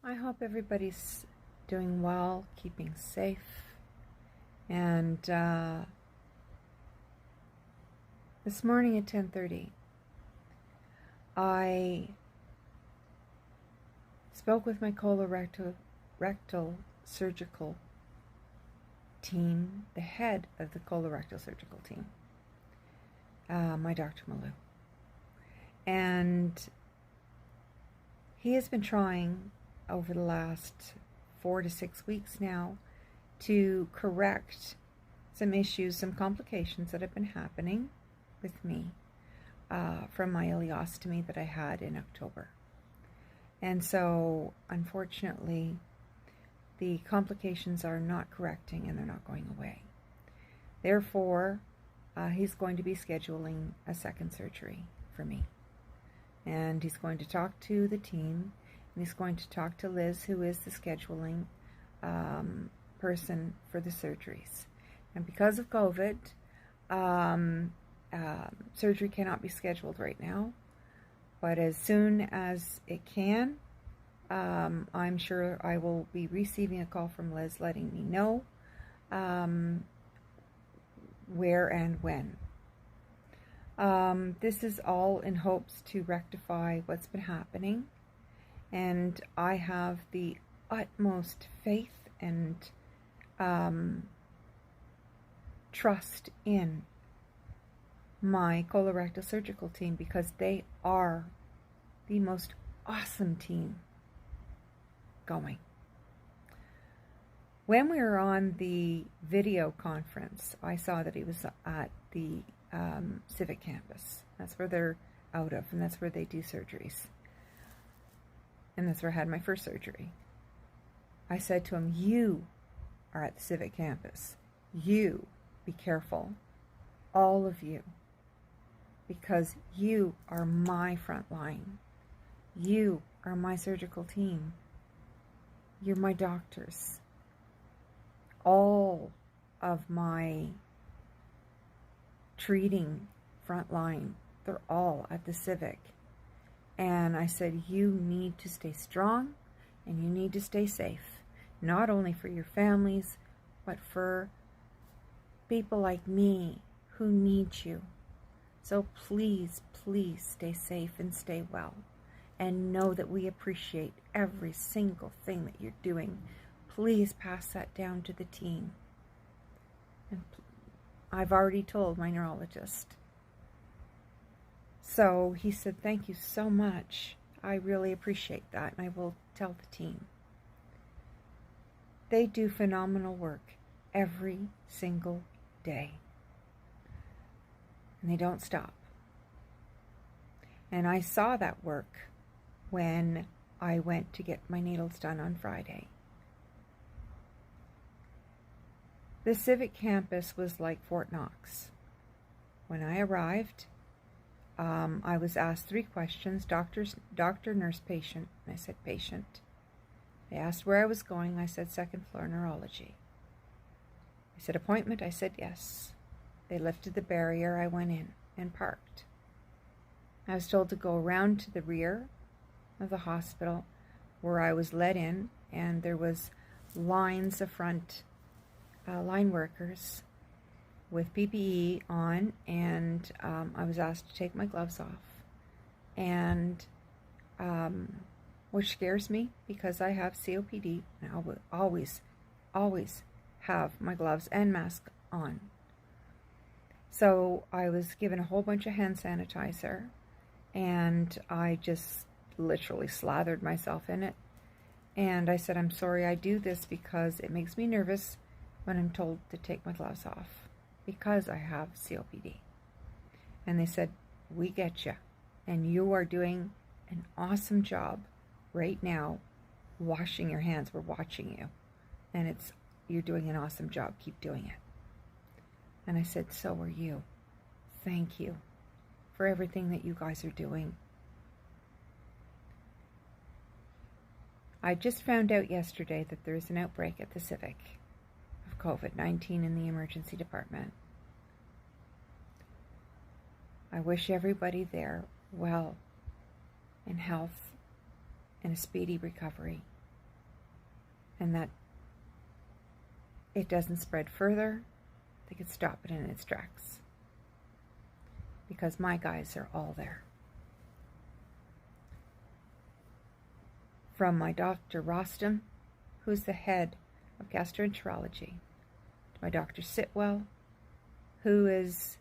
I hope everybody's doing well, keeping safe. And this morning at 10:30, I spoke with my colorectal surgical team, the head of the colorectal surgical team, my Dr. Malou. And he has been trying over the last 4 to 6 weeks now to correct some issues, some complications that have been happening with me from my ileostomy that I had in October. And so, unfortunately, the complications are not correcting and they're not going away. Therefore, he's going to be scheduling a second surgery for me. And he's going to talk to the team, and he's going to talk to Liz, who is the scheduling person for the surgeries. And because of COVID, surgery cannot be scheduled right now. But as soon as it can, I'm sure I will be receiving a call from Liz letting me know where and when. This is all in hopes to rectify what's been happening, and I have the utmost faith and trust in my colorectal surgical team, because they are the most awesome team going. When we were on the video conference, I saw that he was at the Civic campus. That's where they're out of, and that's where they do surgeries. And that's where I had my first surgery. I said to him, "You are at the Civic campus. You be careful, all of you, because you are my front line. You are my surgical team. You're my doctors. All of my treating front line, they're all at the Civic." And I said, you need to stay strong and you need to stay safe, not only for your families, but for people like me who need you. So please, please stay safe and stay well, and know that we appreciate every single thing that you're doing. Please pass that down to the team. And I've already told my neurologist. So he said, "Thank you so much. I really appreciate that, and I will tell the team." They do phenomenal work every single day, and they don't stop. And I saw that work when I went to get my needles done on Friday. The Civic campus was like Fort Knox. When I arrived, I was asked 3 questions: doctor, nurse, patient. And I said patient. They asked where I was going. I said 2nd floor neurology. They said appointment. I said yes. They lifted the barrier. I went in and parked. I was told to go around to the rear of the hospital, where I was let in, and there was lines of front line workers with PPE on, and I was asked to take my gloves off, and which scares me because I have COPD, and I will always have my gloves and mask on. So I was given a whole bunch of hand sanitizer, and I just literally slathered myself in it. And I said, "I'm sorry I do this because it makes me nervous when I'm told to take my gloves off because I have COPD." And they said, "We get you, and you are doing an awesome job right now washing your hands. We're watching you, and you're doing an awesome job. Keep doing it." And I said, "So are you. Thank you for everything that you guys are doing." I just found out yesterday that there is an outbreak at the Civic of COVID-19 in the emergency department. I wish everybody there well and health and a speedy recovery. and that it doesn't spread further, they could stop it in its tracks. Because my guys are all there. From my Dr. Rostam, who's the head of gastroenterology, to my Dr. Sitwell, who is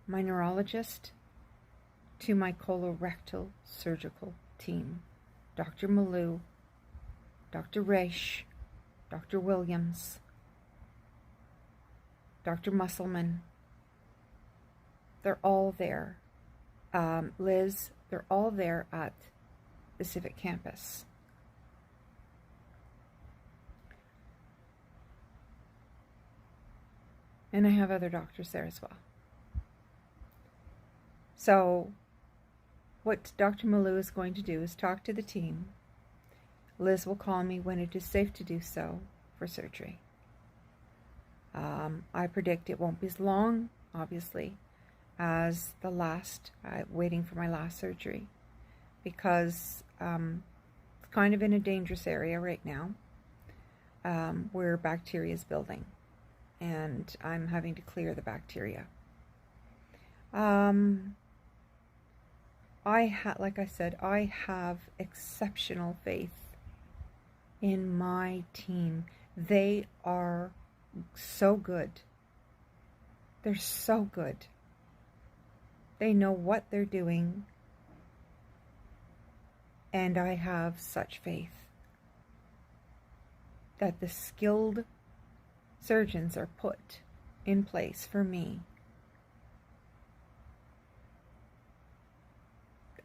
my neurologist, to my colorectal surgical team, Dr. Malou, Dr. Reish, Dr. Williams, Dr. Musselman. They're all there. Liz, they're all there at the Civic Campus. And I have other doctors there as well. So what Dr. Malou is going to do is talk to the team. Liz will call me when it is safe to do so for surgery. I predict it won't be as long, obviously, as the last, waiting for my last surgery, because it's kind of in a dangerous area right now, where bacteria is building, and I'm having to clear the bacteria. Like I said, I have exceptional faith in my team. They are so good. They're so good. They know what they're doing, and I have such faith that the skilled surgeons are put in place for me.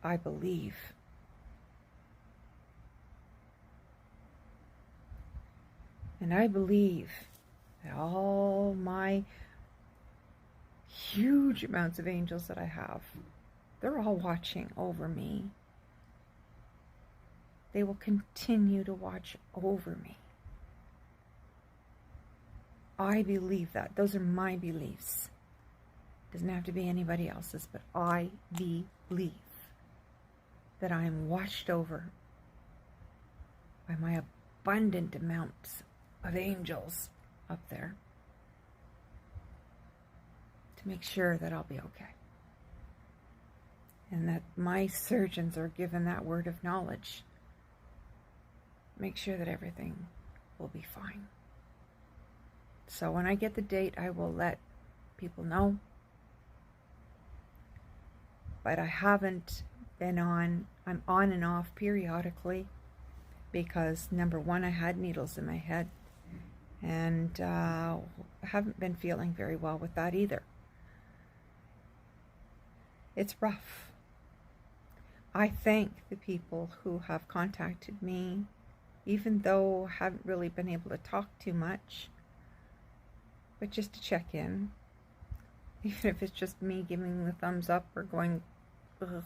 I believe. And I believe that all my huge amounts of angels that I have, they're all watching over me. They will continue to watch over me. I believe that. Those are my beliefs. Doesn't have to be anybody else's, but I believe that I am watched over by my abundant amounts of angels up there to make sure that I'll be okay. And that my surgeons are given that word of knowledge. Make sure that everything will be fine. So when I get the date, I will let people know. But I haven't been on, I'm on and off periodically because, number one, I had needles in my head, and I haven't been feeling very well with that either. It's rough. I thank the people who have contacted me, even though I haven't really been able to talk too much, but just to check in, even if it's just me giving the thumbs up or going, ugh.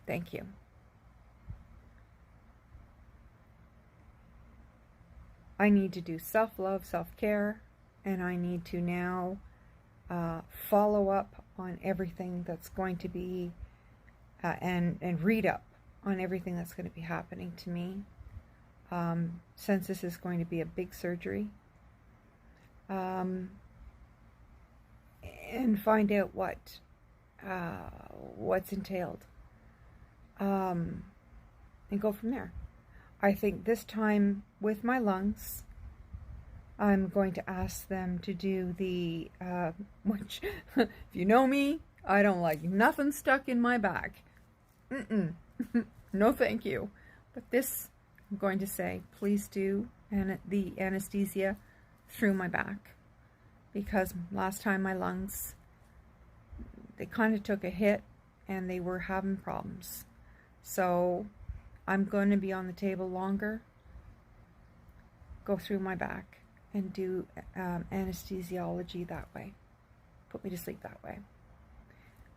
Thank you. I need to do self-love, self-care, and I need to now follow up on everything that's going to be, and read up on everything that's going to be happening to me, since this is going to be a big surgery, and find out what's entailed. And go from there. I think this time with my lungs, I'm going to ask them to do the, which, if you know me, I don't like nothing stuck in my back. No thank you. But this, I'm going to say, please do the anesthesia through my back. Because last time my lungs, they kind of took a hit and they were having problems. So I'm going to be on the table longer, go through my back, and do anesthesiology that way. Put me to sleep that way.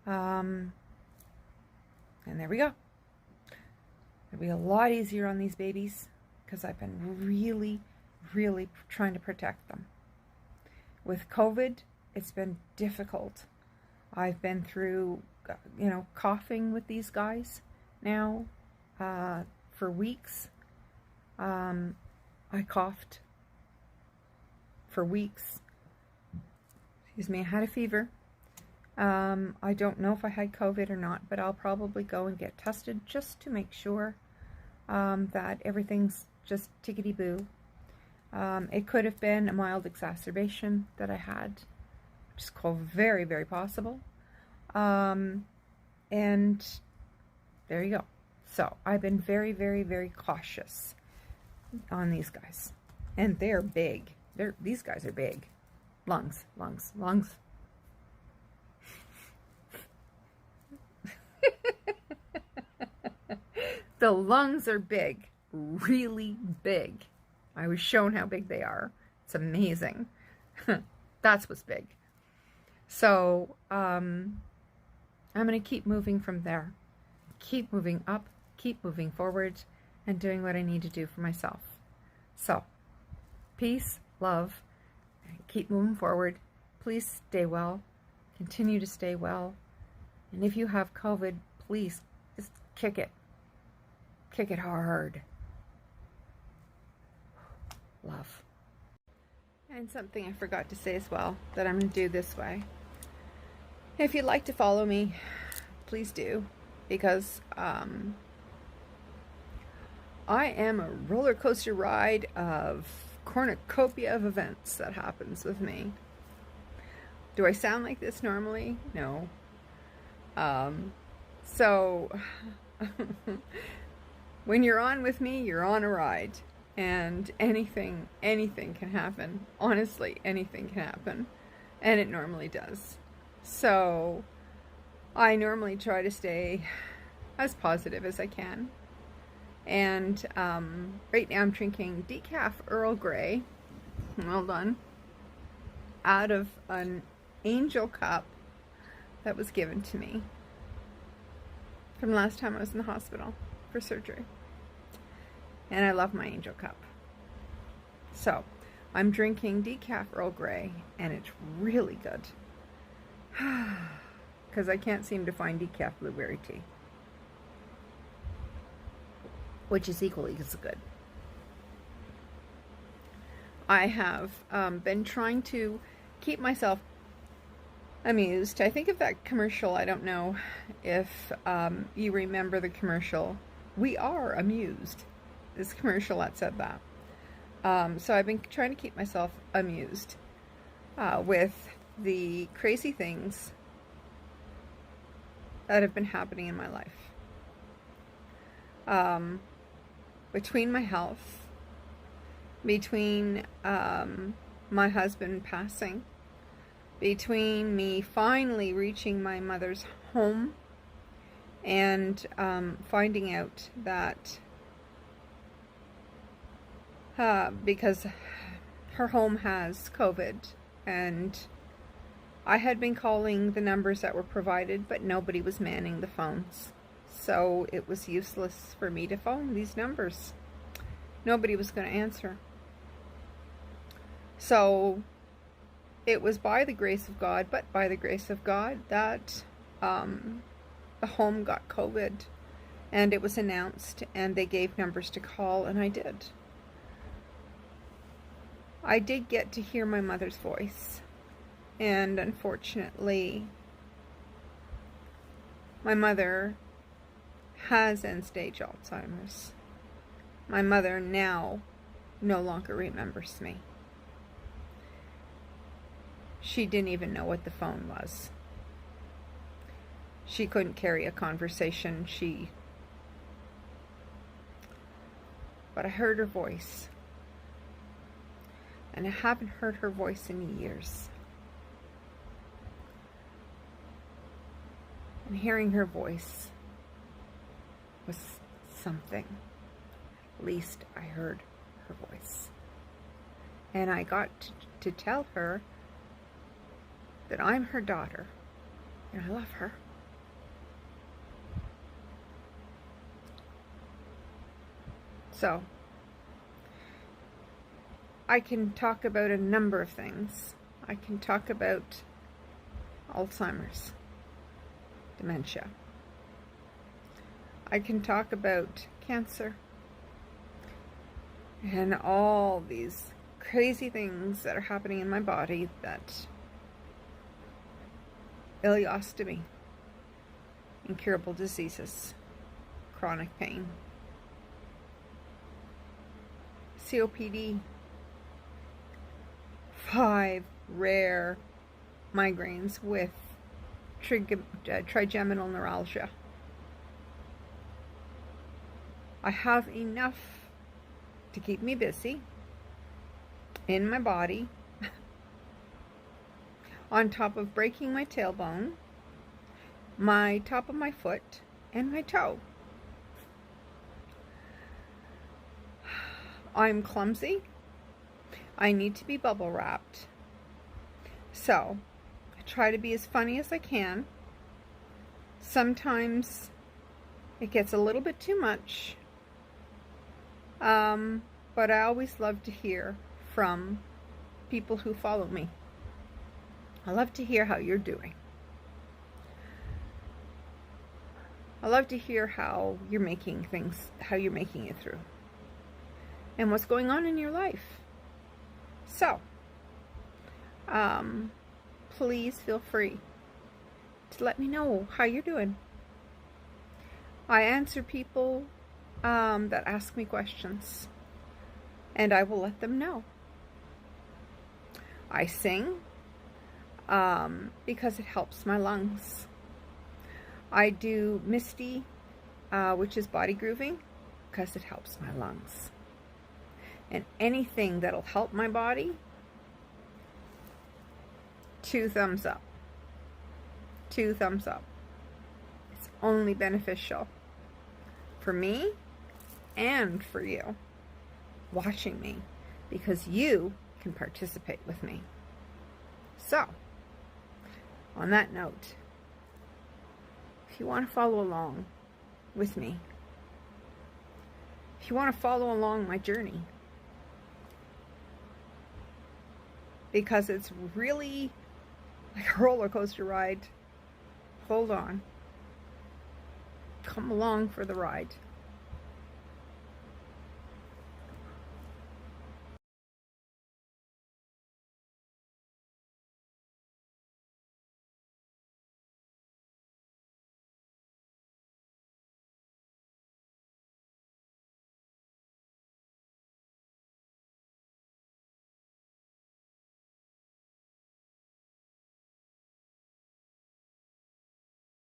And there we go. It'll be a lot easier on these babies because I've been really, really trying to protect them. With COVID, it's been difficult. I've been through, coughing with these guys now for weeks, I coughed for weeks. Excuse me, I had a fever. I don't know if I had COVID or not, but I'll probably go and get tested just to make sure that everything's just tickety-boo. It could have been a mild exacerbation that I had, which is very, very possible. And there you go. So I've been very, very, very cautious on these guys. And they're big. These guys are big. Lungs, lungs, lungs. The lungs are big, really big. I was shown how big they are. It's amazing. That's what's big. So I'm going to keep moving from there. Keep moving up, keep moving forward, and doing what I need to do for myself. So, peace, love, and keep moving forward. Please stay well. Continue to stay well. And if you have COVID, please just kick it. Kick it hard. Love. And something I forgot to say as well that I'm going to do this way. If you'd like to follow me, please do, because I am a roller coaster ride of cornucopia of events that happens with me. Do I sound like this normally? No. So when you're on with me, you're on a ride, and anything can happen. Honestly, anything can happen, and it normally does. So I normally try to stay as positive as I can. And right now I'm drinking decaf Earl Grey, well done, out of an angel cup that was given to me from last time I was in the hospital for surgery. And I love my angel cup. So I'm drinking decaf Earl Grey, and it's really good. Because I can't seem to find decaf blueberry tea, which is equally as good. I have been trying to keep myself amused. I think of that commercial, I don't know if you remember the commercial, "We are amused." This commercial that said that. So I've been trying to keep myself amused with the crazy things that have been happening in my life. Between my health, between my husband passing, between me finally reaching my mother's home and finding out that because her home has COVID, and I had been calling the numbers that were provided, but nobody was manning the phones. So it was useless for me to phone these numbers. Nobody was going to answer. So it was by the grace of God, but by the grace of God, that the home got COVID, and it was announced, and they gave numbers to call, and I did. I did get to hear my mother's voice, and unfortunately, my mother has end-stage Alzheimer's. My mother now no longer remembers me. She didn't even know what the phone was. She couldn't carry a conversation. But I heard her voice. And I haven't heard her voice in years. And hearing her voice was something. At least I heard her voice. And I got to tell her that I'm her daughter, and I love her. So, I can talk about a number of things. I can talk about Alzheimer's, dementia. I can talk about cancer. and all these crazy things that are happening in my body, that ileostomy, incurable diseases, chronic pain, COPD, 5 rare migraines with trigeminal neuralgia. I have enough to keep me busy in my body, on top of breaking my tailbone, my top of my foot, and my toe. I'm clumsy. I need to be bubble wrapped. So, I try to be as funny as I can. Sometimes it gets a little bit too much. But I always love to hear from people who follow me. I love to hear how you're doing. I love to hear how you're making it through, and what's going on in your life. So, please feel free to let me know how you're doing. I answer people that ask me questions, and I will let them know. I sing because it helps my lungs. I do Misty, which is body grooving, because it helps my lungs. And anything that'll help my body, 2 thumbs up. 2 thumbs up. It's only beneficial for me and for you watching me, because you can participate with me. So, on that note, if you want to follow along with me, if you want to follow along my journey, because it's really like a roller coaster ride, hold on. Come along for the ride.